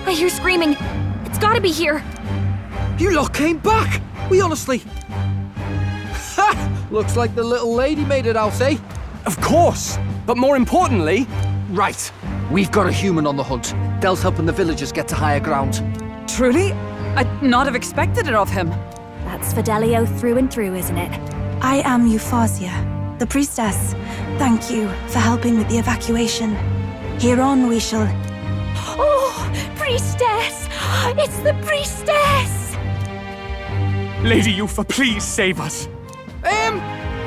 I hear screaming. It's gotta be here. You lot came back! We honestly... Ha! Looks like the little lady made it out, eh? Of course! But more importantly... Right. We've got a human on the hunt. Del's helping the villagers get to higher ground. Truly? I'd not have expected it of him. That's Fidelio through and through, isn't it? I am Euphausia, the priestess. Thank you for helping with the evacuation. Here on we shall... Oh, priestess! It's the priestess! Lady Eupha, please save us.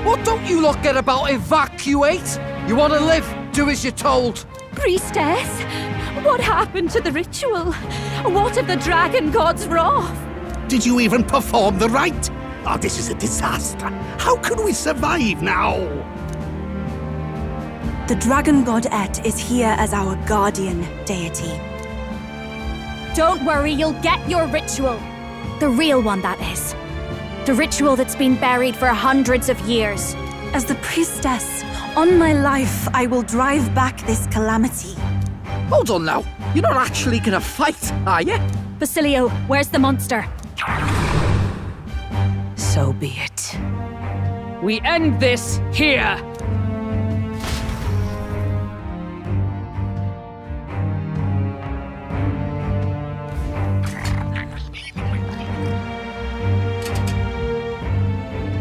What don't you lot get about evacuate? You want to live? Do as you're told. Priestess? What happened to the ritual? What of the dragon god's wrath? Did you even perform the rite? Oh, this is a disaster. How can we survive now? The dragon god Et is here as our guardian deity. Don't worry, you'll get your ritual. The real one, that is. The ritual that's been buried for hundreds of years. As the priestess, on my life, I will drive back this calamity. Hold on now. You're not actually gonna fight, are you? Basilio, where's the monster? So be it. We end this here!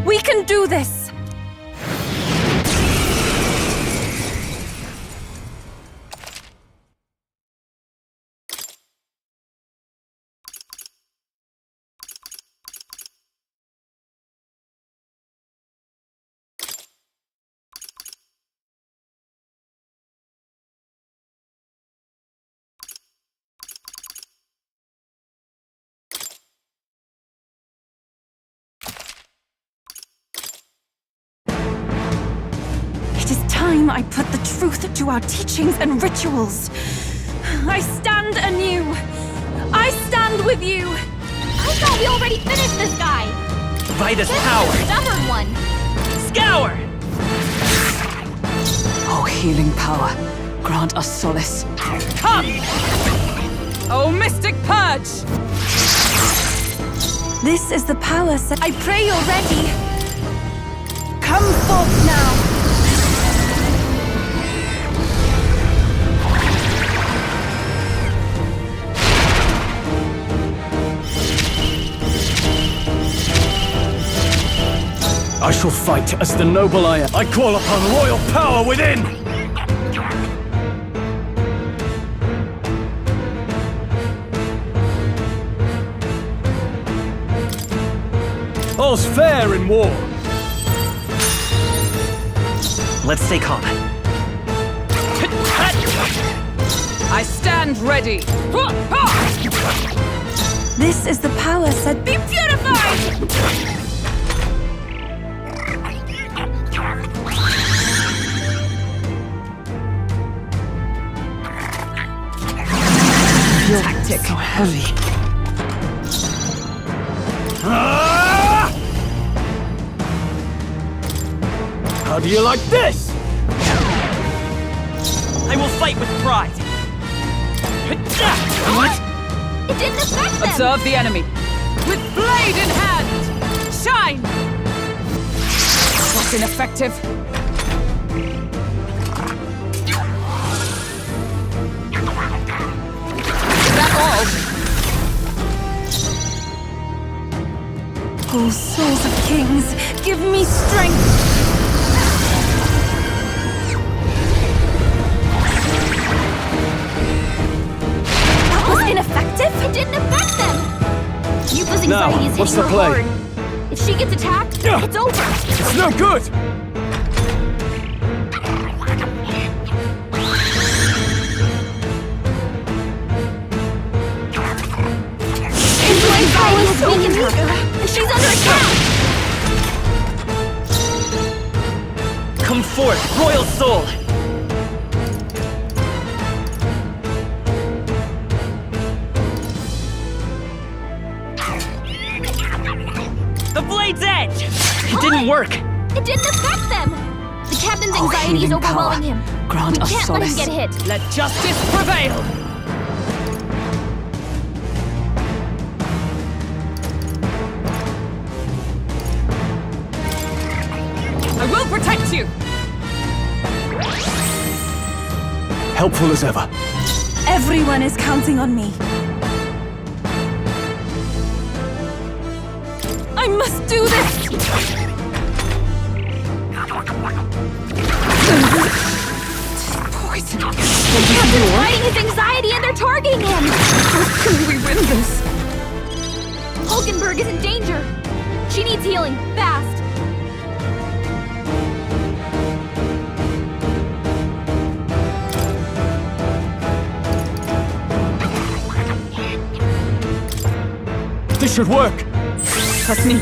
We can do this! It is time I put the truth to our teachings and rituals. I stand anew. I stand with you. I thought we already finished this guy! Vitus This power! is the stubborn one! Scour! Oh, healing power, grant us solace. Come! Oh, mystic purge! This is the power set. I pray you're ready. Come forth now. I shall fight as the noble I am. I call upon royal power within! All's fair in war. Let's stay calm. I stand ready! This is the power set. Be purified! Tactic so heavy. How do you like this? I will fight with pride. What? It didn't affect them! Observe the enemy. With blade in hand! Shine! What's ineffective? Is that all? Oh, souls of kings, give me strength! That was ineffective? It didn't affect them! Yupa's Now, anxiety is what's hitting the her play? hard. If she gets attacked, it's over. It's no good! Anxiety has weakened her, and she's under attack! Come forth, royal soul! The blade's edge! It didn't work! It didn't affect them! The captain's Oh, anxiety is healing power. overwhelming him. Grant We us can't let him solace. get hit. Let justice prevail! helpful as ever. Everyone is counting on me. I must do this! Poison. Captain's fighting his anxiety and they're targeting him! How can we win this? Hulkenberg is in danger! She needs healing, fast! This should work. Trust me.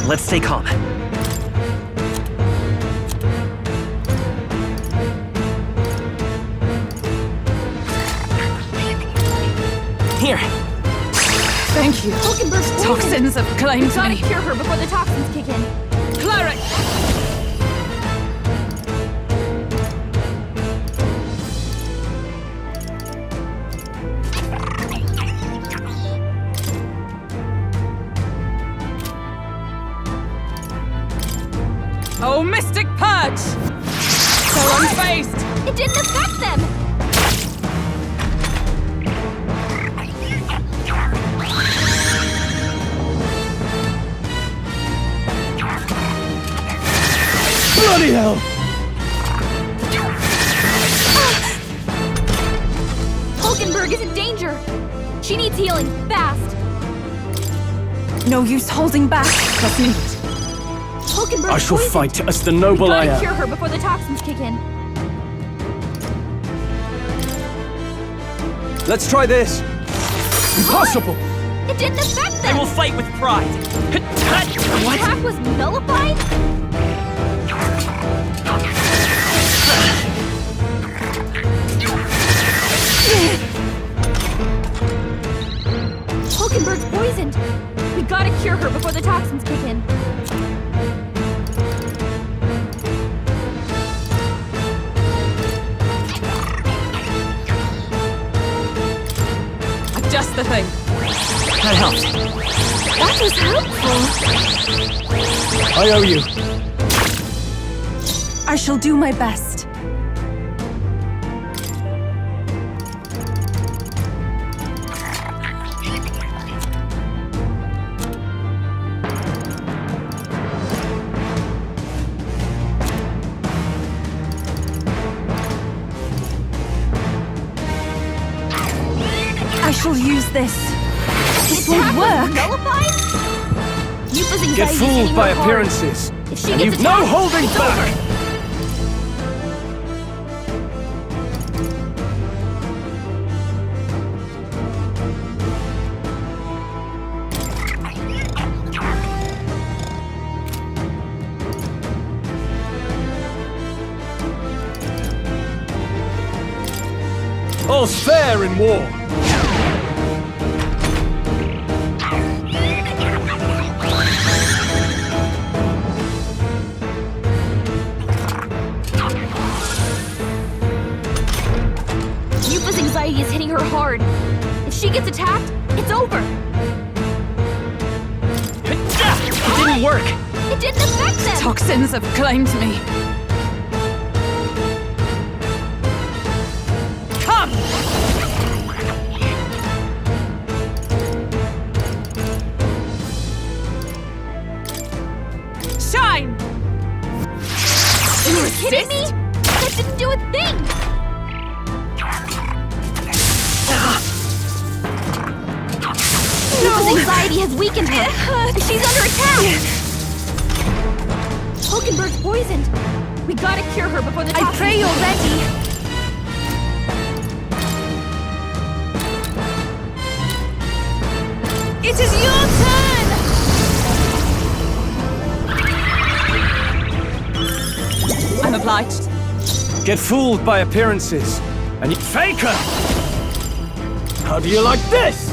Let's stay calm. Here. Thank you. Hulkenberg's poisoned. Toxins have claimed Gotta me. cure her before the toxins kick in. Cleric! Oh, Mystic Purge! So unfazed! It didn't affect them! Bloody hell! Hulkenberg is in danger! She needs healing, fast! No use holding back. Trust me. Hulkenberg's I shall poisoned. fight as the noble I Gotta am. cure her before the toxins kick in. Let's try this. Impossible! It didn't affect I them! will fight with pride. The attack was nullified? Hulkenberg's poisoned! We gotta cure her before the toxins kick in. Just the thing. That helps. That was helpful! I owe you. I shall do my best. I shall use this. This The attack won't was work. nullified? Yupa's anxiety Get is fooled hitting by her hard. appearances. If she And gets you've no attacked, holding it's back! over. All's fair in war. Yupa's anxiety is hitting her hard. If she gets attacked, it's over. It didn't work. It didn't affect them. Toxins have claimed me. Come! Shine! Are you kidding me? That didn't do a thing. Yupa's anxiety has weakened her. And she's under attack. Hulkenberg's poisoned. We gotta cure her before the I toxins pray you're kick in. ready. It is your turn! I'm obliged. Get fooled by appearances. And you faker! How do you like this?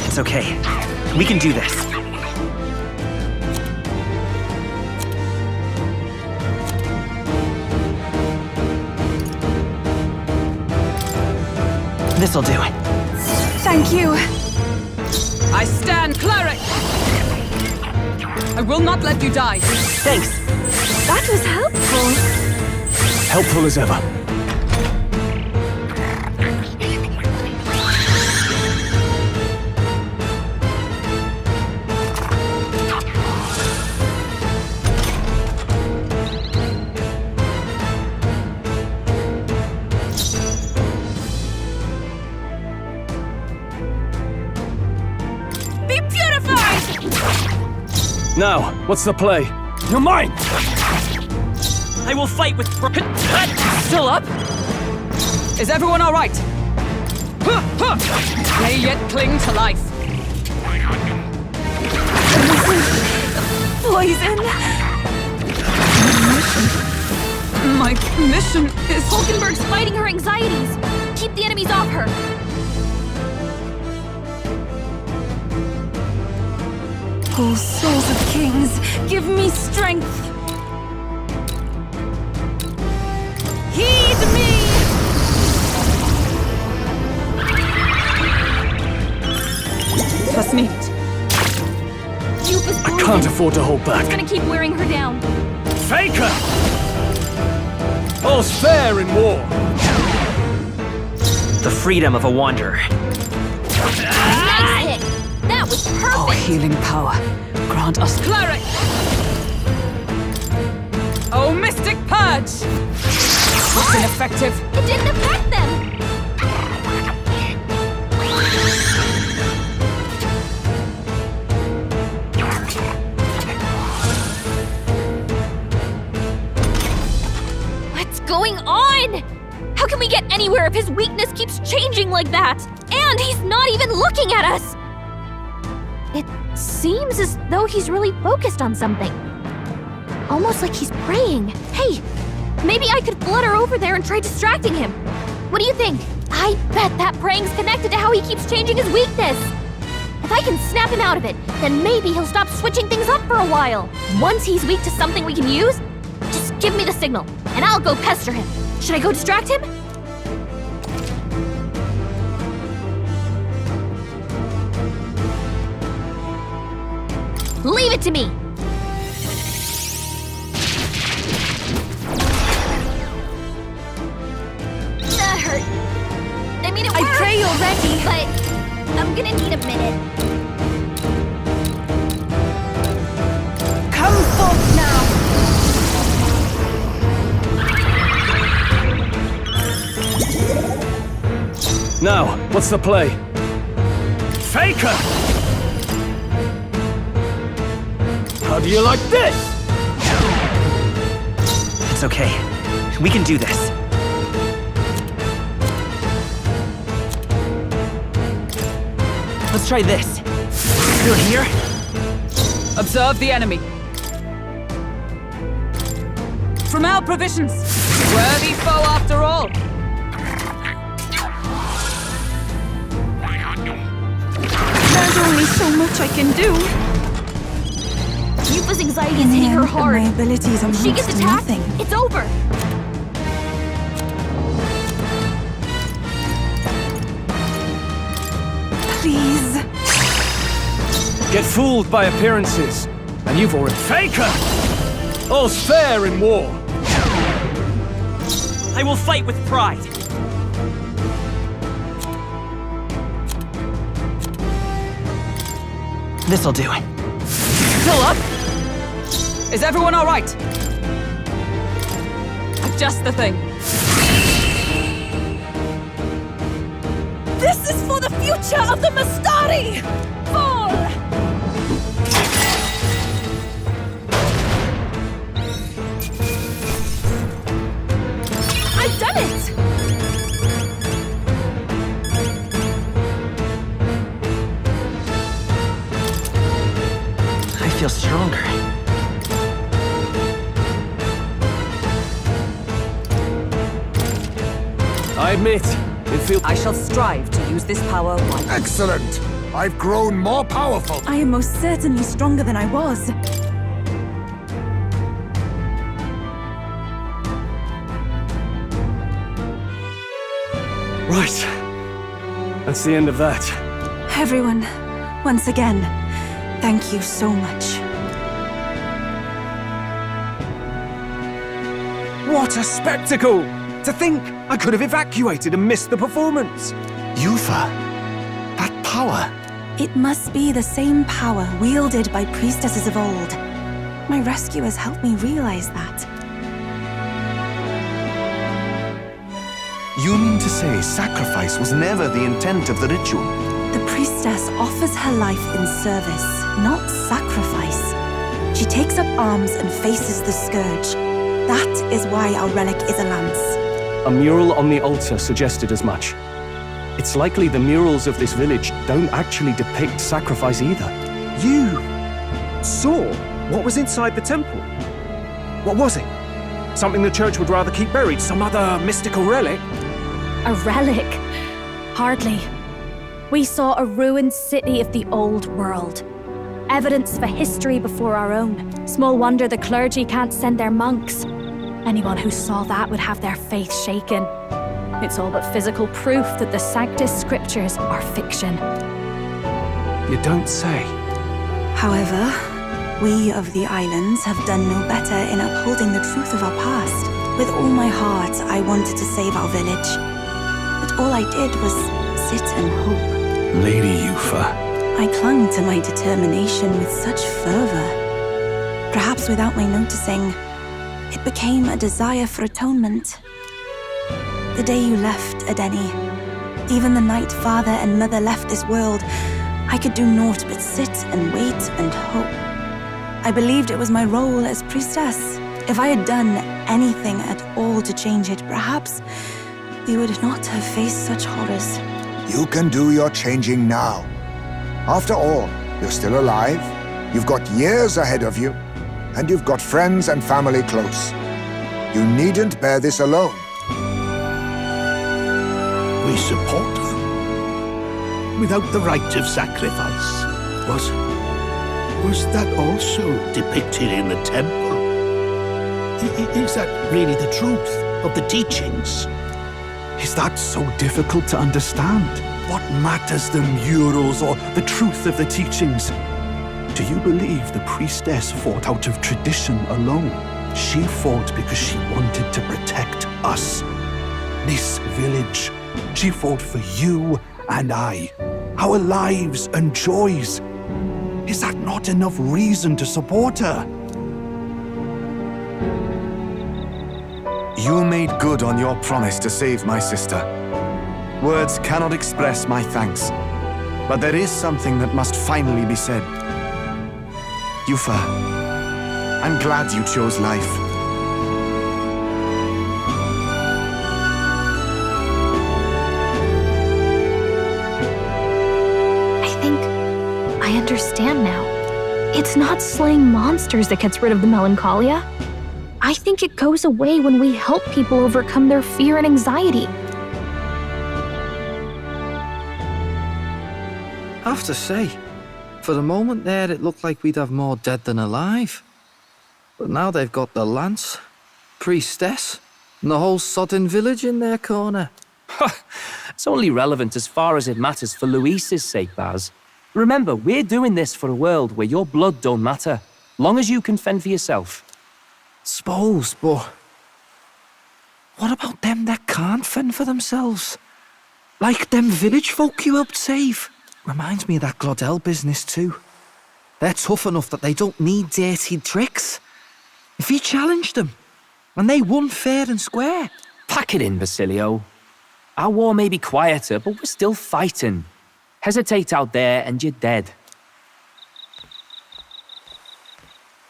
It's okay. We can do this. This'll do. Thank you. I stand cleric! I will not let you die. Thanks. That was helpful. Helpful as ever. Be purified! Now, what's the play? You're mine! I will fight with Still up? Is everyone all right? May yet cling to life. Poison! My mission is... Hulkenberg's fighting her anxieties. Keep the enemies off her. Oh, souls of kings, give me strength! Heed me! Trust me. Youth is I bruising. can't afford to hold It's back. gonna keep wearing her down. Faker! All's fair in war. the freedom of a wanderer. Nice hit. That was perfect. Oh, healing power. Grant us cleric. Oh, mystic purge. It's ineffective. It didn't affect them. What's going on? How can we get anywhere if his weakness keeps changing like that? And he's not even looking at us! It seems as though he's really focused on something. Almost like he's praying. Hey, maybe I could flutter over there and try distracting him. What do you think? I bet that praying's connected to how he keeps changing his weakness. If I can snap him out of it, then maybe he'll stop switching things up for a while. Once he's weak to something we can use, just give me the signal, and I'll go pester him. Should I go distract him? Leave it to me! That hurt. I mean, it worked. I pray you're ready. But I'm gonna need a minute. Come forth now. Now, what's the play? Faker! How do you like this? It's okay. We can do this. Let's try this. Still here? Observe the enemy. From our provisions. Worthy foe after all. There's only so much I can do. Yupa's anxiety is hitting her hard. My abilities If she gets amongst attacked, nothing. it's over. Please. Get fooled by appearances, and you've already... Faker! All's fair in war. I will fight with pride. This'll do it. Still up? Is everyone all right? Just the thing. This is for the future of the Mastari! Fall! I've done it! I feel stronger. I admit, it feels... I shall strive to use this power wisely. Excellent! I've grown more powerful. I am most certainly stronger than I was. Right. That's the end of that. Everyone, once again, thank you so much. What a spectacle! To think I could have evacuated and missed the performance. Yufa, that power. It must be the same power wielded by priestesses of old. My rescuers helped me realize that. You mean to say sacrifice was never the intent of the ritual? The priestess offers her life in service, not sacrifice. She takes up arms and faces the scourge. That is why our relic is a lance. A mural on the altar suggested as much. It's likely the murals of this village don't actually depict sacrifice either. You saw what was inside the temple? What was it? Something the church would rather keep buried? Some other mystical relic? A relic? Hardly. We saw a ruined city of the old world. Evidence for history before our own. Small wonder the clergy can't send their monks. Anyone who saw that would have their faith shaken. It's all but physical proof that the Sanctus Scriptures are fiction. You don't say. However, we of the islands have done no better in upholding the truth of our past. With all my heart, I wanted to save our village. But all I did was sit and hope. Lady Yufa. I clung to my determination with such fervor. Perhaps without my noticing, it became a desire for atonement. The day you left, Adeni, even the night father and mother left this world, I could do naught but sit and wait and hope. I believed it was my role as priestess. If I had done anything at all to change it, perhaps we would not have faced such horrors. You can do your changing now. After all, you're still alive, you've got years ahead of you, and you've got friends and family close. You needn't bear this alone. We support them. Without the rite of sacrifice. Was that also depicted in the temple? Is that really the truth of the teachings? Is that so difficult to understand? What matters the murals or the truth of the teachings? Do you believe the priestess fought out of tradition alone? She fought because she wanted to protect us. This village. She fought for you and I. Our lives and joys. Is that not enough reason to support her? You made good on your promise to save my sister. Words cannot express my thanks. But there is something that must finally be said. Yufa, I'm glad you chose life. I understand now. It's not slaying monsters that gets rid of the melancholia. I think it goes away when we help people overcome their fear and anxiety. I have to say, for the moment there, it looked like we'd have more dead than alive. But now they've got the lance, priestess, and the whole sodden village in their corner. It's only relevant as far as it matters for Luis's sake, Baz. Remember, we're doing this for a world where your blood don't matter, long as you can fend for yourself. Suppose, but what about them that can't fend for themselves? Like them village folk you helped save. Reminds me of that Glodell business too. They're tough enough that they don't need dirty tricks. If he challenged them, and they won fair and square. Pack it in, Basilio. Our war may be quieter, but we're still fighting. Hesitate out there and you're dead.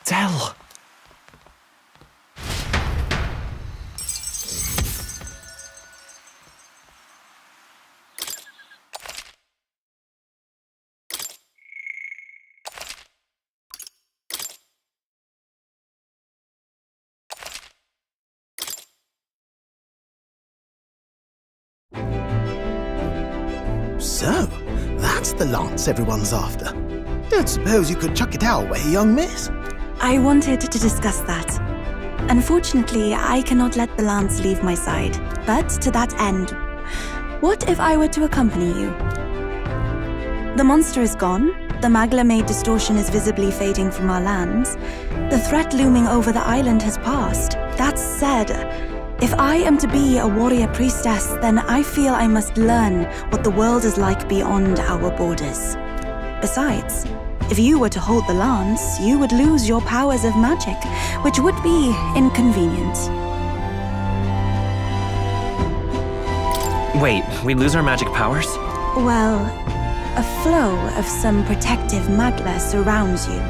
Del. So, that's the lance everyone's after. Don't suppose you could chuck it our way, young miss? I wanted to discuss that. Unfortunately, I cannot let the lance leave my side. But to that end, what if I were to accompany you? The monster is gone. The Magla-made distortion is visibly fading from our lands. The threat looming over the island has passed. That said, if I am to be a warrior priestess, then I feel I must learn what the world is like beyond our borders. Besides, if you were to hold the lance, you would lose your powers of magic, which would be inconvenient. Wait, we lose our magic powers? Well, a flow of some protective magla surrounds you.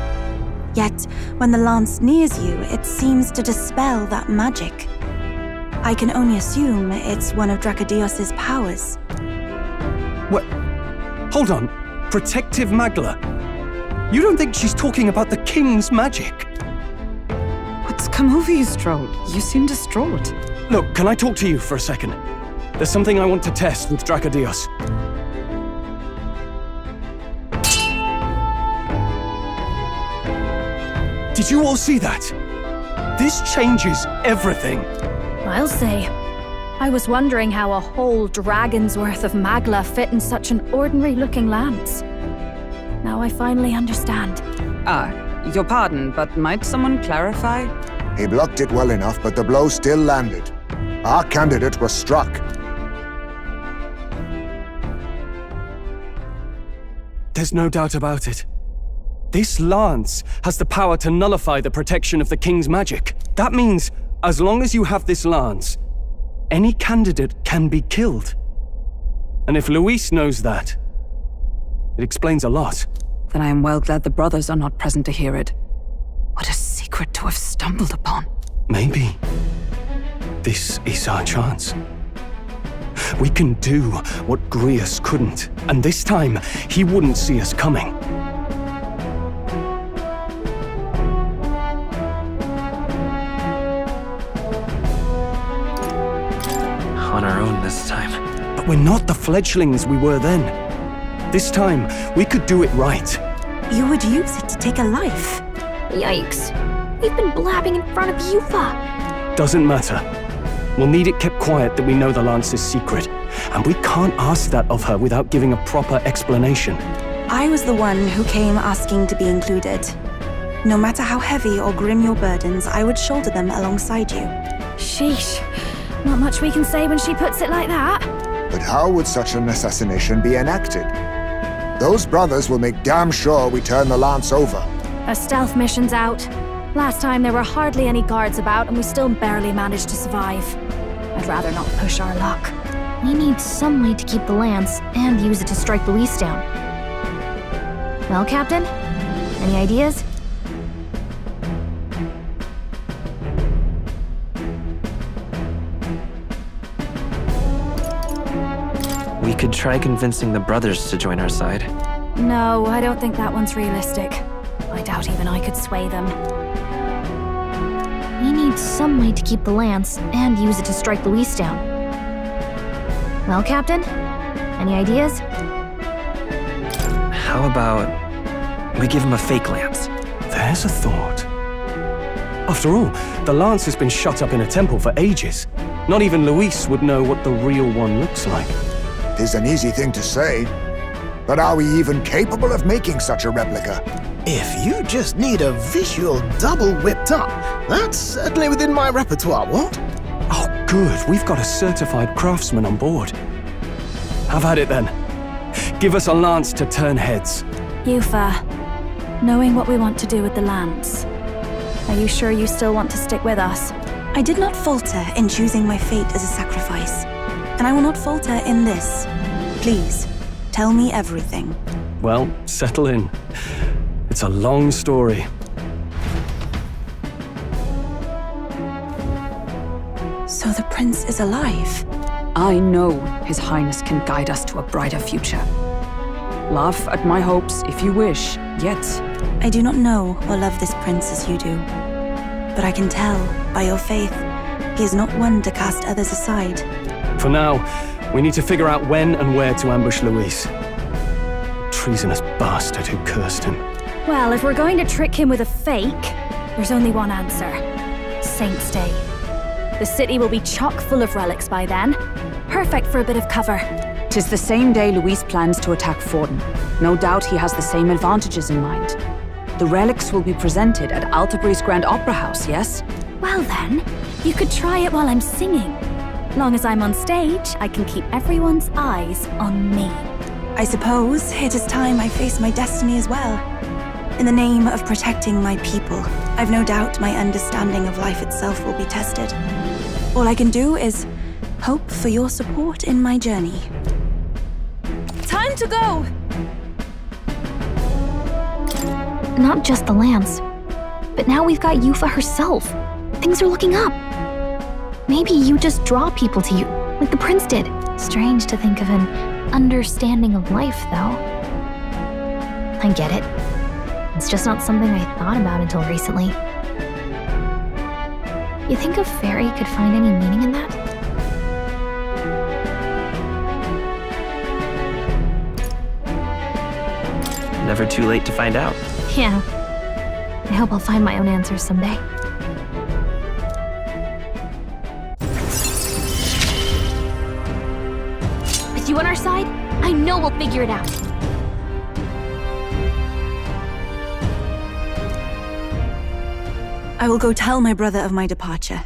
Yet, when the lance nears you, it seems to dispel that magic. I can only assume it's one of Dracodios's powers. What? Hold on. Protective Magla? You don't think she's talking about the king's magic? What's come over you, Stroll? You seem distraught. Look, can I talk to you for a second? There's something I want to test with Dracodios. Did you all see that? This changes everything. I'll say. I was wondering how a whole dragon's worth of magla fit in such an ordinary-looking lance. Now I finally understand. Your pardon, but might someone clarify? He blocked it well enough, but the blow still landed. Our candidate was struck. There's no doubt about it. This lance has the power to nullify the protection of the king's magic. That means, as long as you have this lance, any candidate can be killed. And if Luis knows that, it explains a lot. Then I am well glad the brothers are not present to hear it. What a secret to have stumbled upon. Maybe this is our chance. We can do what Grius couldn't, and this time he wouldn't see us coming. On our own this time. But we're not the fledglings we were then. This time, we could do it right. You would use it to take a life. Yikes. We've been blabbing in front of Yufa. Doesn't matter. We'll need it kept quiet that we know the lance is secret. And we can't ask that of her without giving a proper explanation. I was the one who came asking to be included. No matter how heavy or grim your burdens, I would shoulder them alongside you. Sheesh. Not much we can say when she puts it like that. But how would such an assassination be enacted? Those brothers will make damn sure we turn the lance over. A stealth mission's out. Last time there were hardly any guards about and we still barely managed to survive. I'd rather not push our luck. We need some way to keep the lance and use it to strike Luis down. Well, Captain? Any ideas? We could try convincing the brothers to join our side. No, I don't think that one's realistic. I doubt even I could sway them. We need some way to keep the lance and use it to strike Luis down. Well, Captain? Any ideas? How about we give him a fake lance? There's a thought. After all, the lance has been shut up in a temple for ages. Not even Luis would know what the real one looks like. Tis an easy thing to say, but are we even capable of making such a replica? If you just need a visual double whipped up, that's certainly within my repertoire, what? Oh, good. We've got a certified craftsman on board. Have at it then. Give us a lance to turn heads. Yufa, knowing what we want to do with the lance, are you sure you still want to stick with us? I did not falter in choosing my fate as a sacrifice, and I will not falter in this. Please, tell me everything. Well, settle in. It's a long story. So the prince is alive? I know His Highness can guide us to a brighter future. Laugh at my hopes if you wish, yet I do not know or love this prince as you do. But I can tell, by your faith, he is not one to cast others aside. For now, we need to figure out when and where to ambush Luis. Treasonous bastard who cursed him. Well, if we're going to trick him with a fake, there's only one answer. Saint's Day. The city will be chock full of relics by then. Perfect for a bit of cover. 'tis the same day Luis plans to attack Forden. No doubt he has the same advantages in mind. The relics will be presented at Altabri's Grand Opera House, yes? Well then, You could try it while I'm singing. Long as I'm on stage, I can keep everyone's eyes on me. I suppose it is time I face my destiny as well. In the name of protecting my people, I've no doubt my understanding of life itself will be tested. All I can do is hope for your support in my journey. Time to go! Not just the lands, but now we've got Yufa herself. Things are looking up. Maybe you just draw people to you, like the prince did. Strange to think of an understanding of life, though. I get it. It's just not something I thought about until recently. You think a fairy could find any meaning in that? Never too late to find out. Yeah. I hope I'll find my own answers someday. With you on our side, I know we'll figure it out. I will go tell my brother of my departure.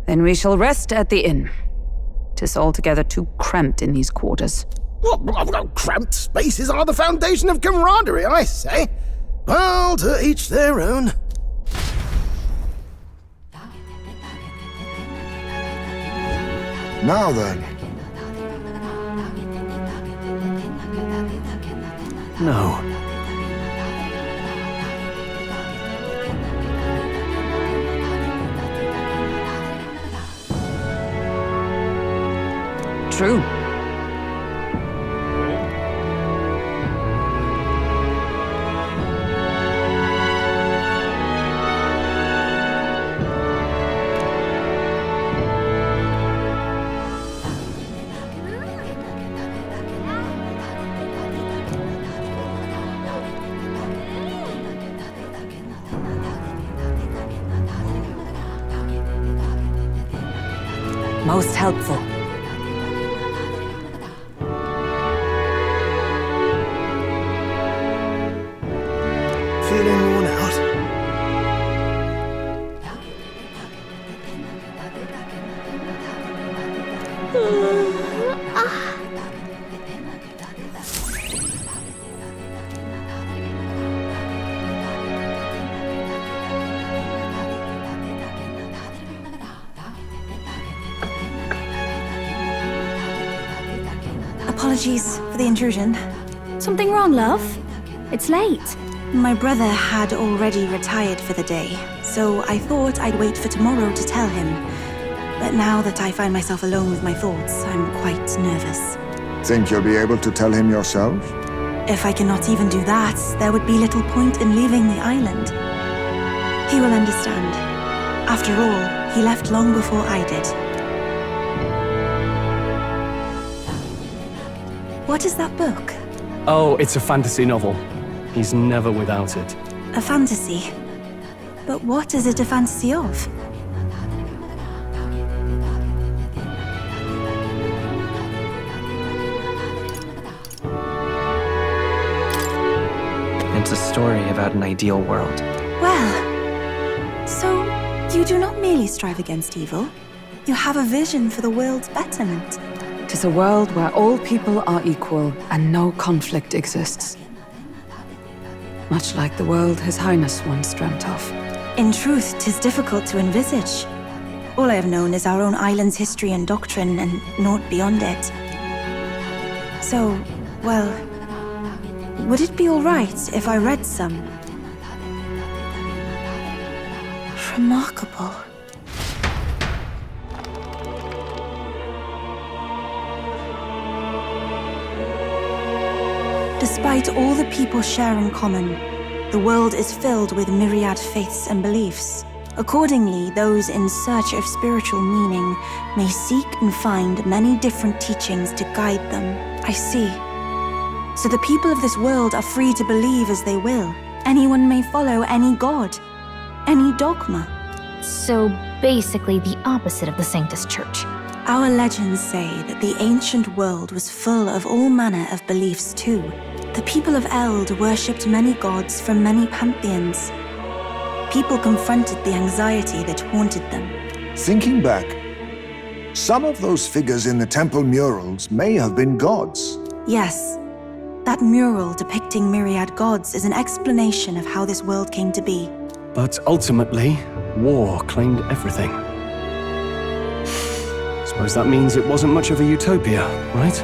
Then we shall rest at the inn. 'Tis altogether too cramped in these quarters. Cramped spaces are the foundation of camaraderie, I say. Well, to each their own. Now then, No. True. Most helpful. Feeling worn out? Apologies for the intrusion. Something wrong, love? It's late. My brother had already retired for the day, so I thought I'd wait for tomorrow to tell him. But now that I find myself alone with my thoughts, I'm quite nervous. think you'll be able to tell him yourself? If I cannot even do that, there would be little point in leaving the island. He will understand. After all, he left long before I did. What is that book? Oh, it's a fantasy novel. He's never without it. A fantasy? But what is it a fantasy of? It's a story about an ideal world. Well, so you do not merely strive against evil. You have a vision for the world's betterment. 'Tis a world where all people are equal and no conflict exists. Much like the world His Highness once dreamt of. In truth, 'tis difficult to envisage. All I have known is our own island's history and doctrine, and naught beyond it. So, well, would it be all right if I read some? Remarkable. Despite all the people share in common, the world is filled with myriad faiths and beliefs. Accordingly, those in search of spiritual meaning may seek and find many different teachings to guide them. I see. So the people of this world are free to believe as they will. Anyone may follow any god, any dogma. So basically the opposite of the Sanctus Church. Our legends say that the ancient world was full of all manner of beliefs too. The people of Eld worshipped many gods from many pantheons. People confronted the anxiety that haunted them. Thinking back, some of those figures in the temple murals may have been gods. Yes, that mural depicting myriad gods is an explanation of how this world came to be. But ultimately, war claimed everything. Suppose that means it wasn't much of a utopia, right?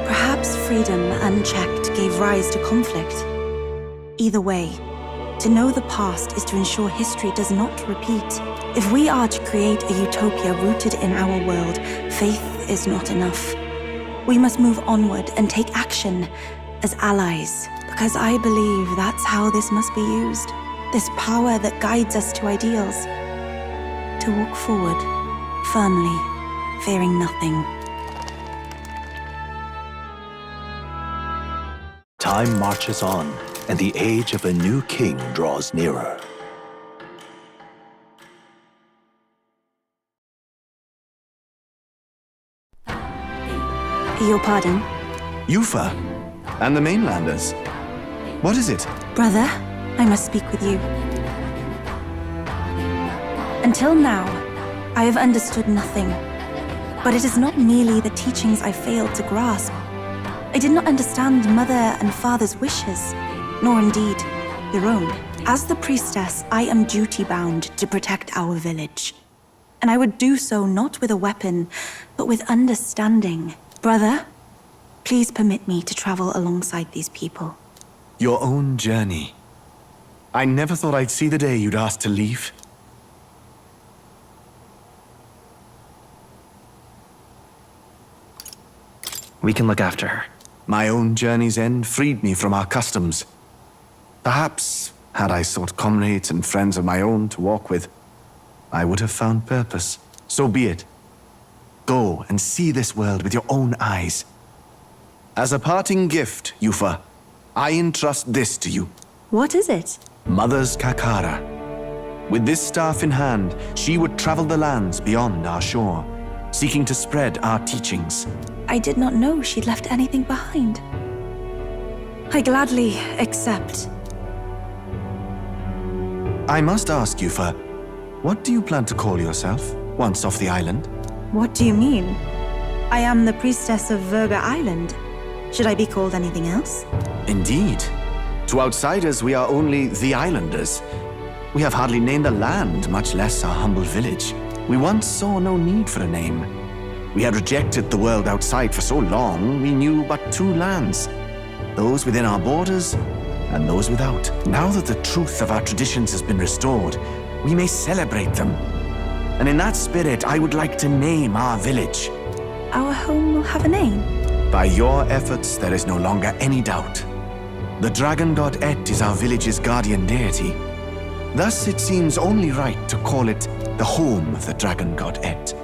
Perhaps freedom unchecked gave rise to conflict. Either way, to know the past is to ensure history does not repeat. If we are to create a utopia rooted in our world, faith is not enough. We must move onward and take action as allies, because I believe that's how this must be used. This power that guides us to ideals. To walk forward, firmly, fearing nothing. Time marches on, and the age of a new king draws nearer. Your pardon? Yufa, and the mainlanders. What is it? Brother, I must speak with you. Until now, I have understood nothing. But it is not merely the teachings I failed to grasp. I did not understand Mother and Father's wishes, nor indeed your own. As the priestess, I am duty-bound to protect our village. And I would do so not with a weapon, but with understanding. Brother, please permit me to travel alongside these people. Your own journey. I never thought I'd see the day you'd ask to leave. We can look after her. My own journey's end freed me from our customs. Perhaps, had I sought comrades and friends of my own to walk with, I would have found purpose. So be it. Go and see this world with your own eyes. As a parting gift, Yufa, I entrust this to you. What is it? Mother's Kakara. With this staff in hand, she would travel the lands beyond our shore, seeking to spread our teachings. I did not know she'd left anything behind. I gladly accept. I must ask, Yufa, what do you plan to call yourself, once off the island? What do you mean? I am the priestess of Verga Island. Should I be called anything else? Indeed. To outsiders, we are only the islanders. We have hardly named the land, much less our humble village. We once saw no need for a name. We had rejected the world outside for so long, we knew but two lands. Those within our borders, and those without. Now that the truth of our traditions has been restored, we may celebrate them. And in that spirit, I would like to name our village. Our home will have a name? By your efforts, there is no longer any doubt. The dragon god Et is our village's guardian deity. Thus, it seems only right to call it the home of the dragon god Et.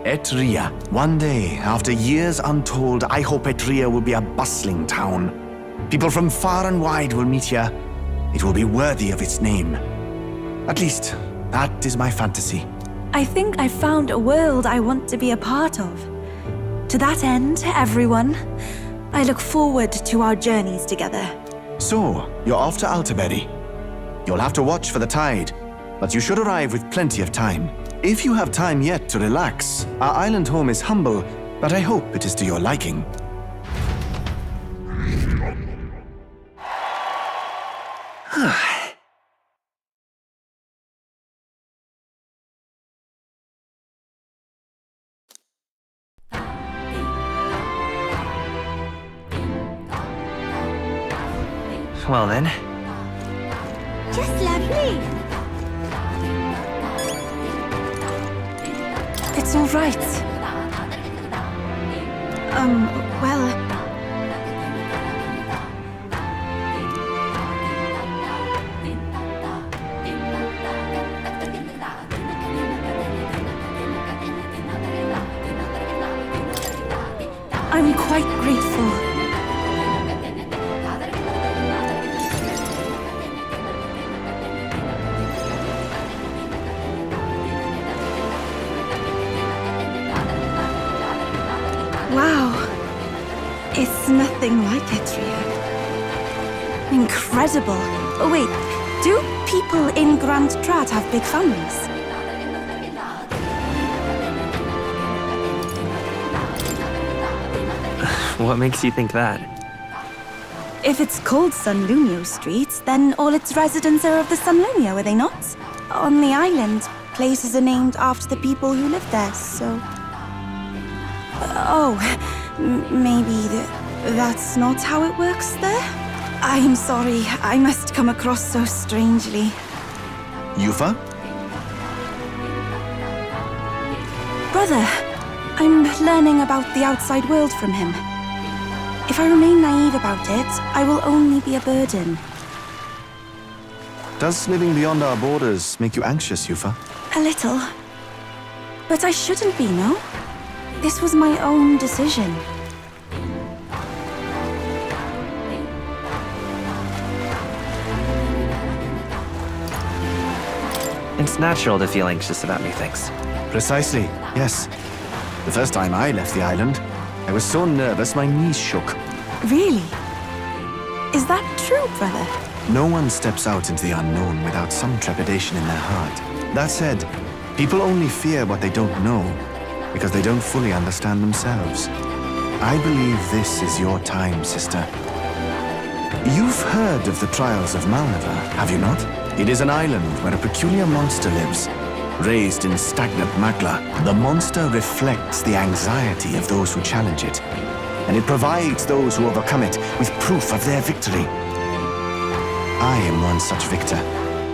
Etria. One day, after years untold, I hope Etria will be a bustling town. People from far and wide will meet here. It will be worthy of its name. At least, that is my fantasy. I think I've found a world I want to be a part of. To that end, everyone, I look forward to our journeys together. So, you're off to Altaberry. You'll have to watch for the tide, but you should arrive with plenty of time. If you have time yet to relax, our island home is humble, but I hope it is to your liking. Well then, Just lovely. It's all right. Well... I'm quite grateful. Wow. It's nothing like Etria. Incredible. Oh wait, do people in Grand Trat have big families? What makes you think that? If it's called Sunlunio Street, then all its residents are of the Sunlunio, are they not? On the island, places are named after the people who live there, so... maybe that's not how it works there? I'm sorry, I must come across so strangely. Yufa? Brother, I'm learning about the outside world from him. If I remain naive about it, I will only be a burden. Does living beyond our borders make you anxious, Yufa? A little. But I shouldn't be, no? This was my own decision. It's natural to feel anxious about new things. Precisely, yes. The first time I left the island, I was so nervous my knees shook. Really? Is that true, brother? No one steps out into the unknown without some trepidation in their heart. That said, people only fear what they don't know because they don't fully understand themselves. I believe this is your time, sister. You've heard of the trials of Malnever, have you not? It is an island where a peculiar monster lives. Raised in stagnant magma, the monster reflects the anxiety of those who challenge it, and it provides those who overcome it with proof of their victory. I am one such victor,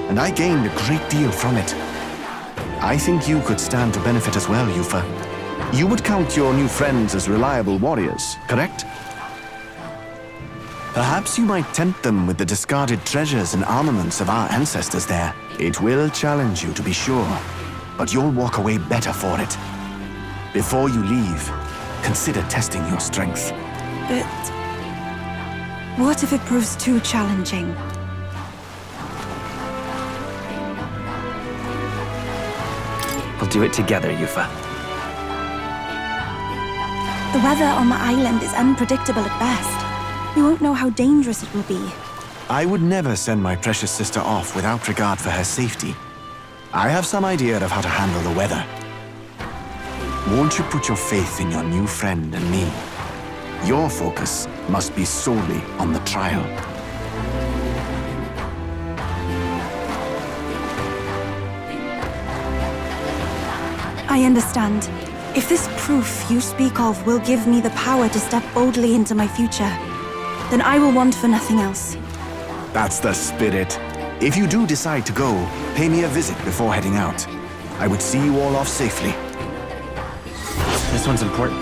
and I gained a great deal from it. I think you could stand to benefit as well, Yufa. You would count your new friends as reliable warriors, correct? Perhaps you might tempt them with the discarded treasures and armaments of our ancestors there. It will challenge you, to be sure, but you'll walk away better for it. Before you leave, consider testing your strength. But... what if it proves too challenging? We'll do it together, Yufa. The weather on the island is unpredictable at best. We won't know how dangerous it will be. I would never send my precious sister off without regard for her safety. I have some idea of how to handle the weather. Won't you put your faith in your new friend and me? Your focus must be solely on the trial. I understand. If this proof you speak of will give me the power to step boldly into my future, then I will want for nothing else. That's the spirit. If you do decide to go, pay me a visit before heading out. I would see you all off safely. This one's important.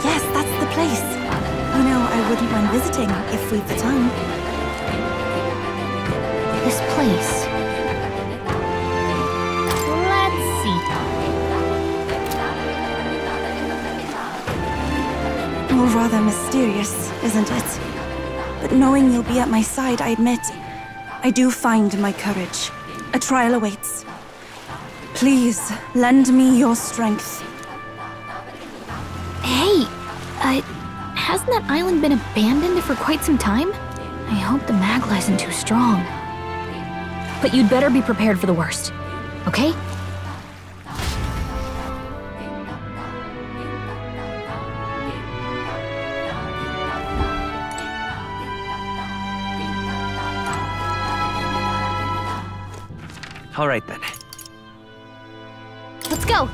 Yes, that's the place. You know, I wouldn't mind visiting if we've the time. This place. Let's see. All rather mysterious, isn't it? But knowing you'll be at my side, I admit, I do find my courage. A trial awaits. Please, lend me your strength. Hey, hasn't that island been abandoned for quite some time? I hope the Magla isn't too strong. But you'd better be prepared for the worst, okay? All right then. Let's go!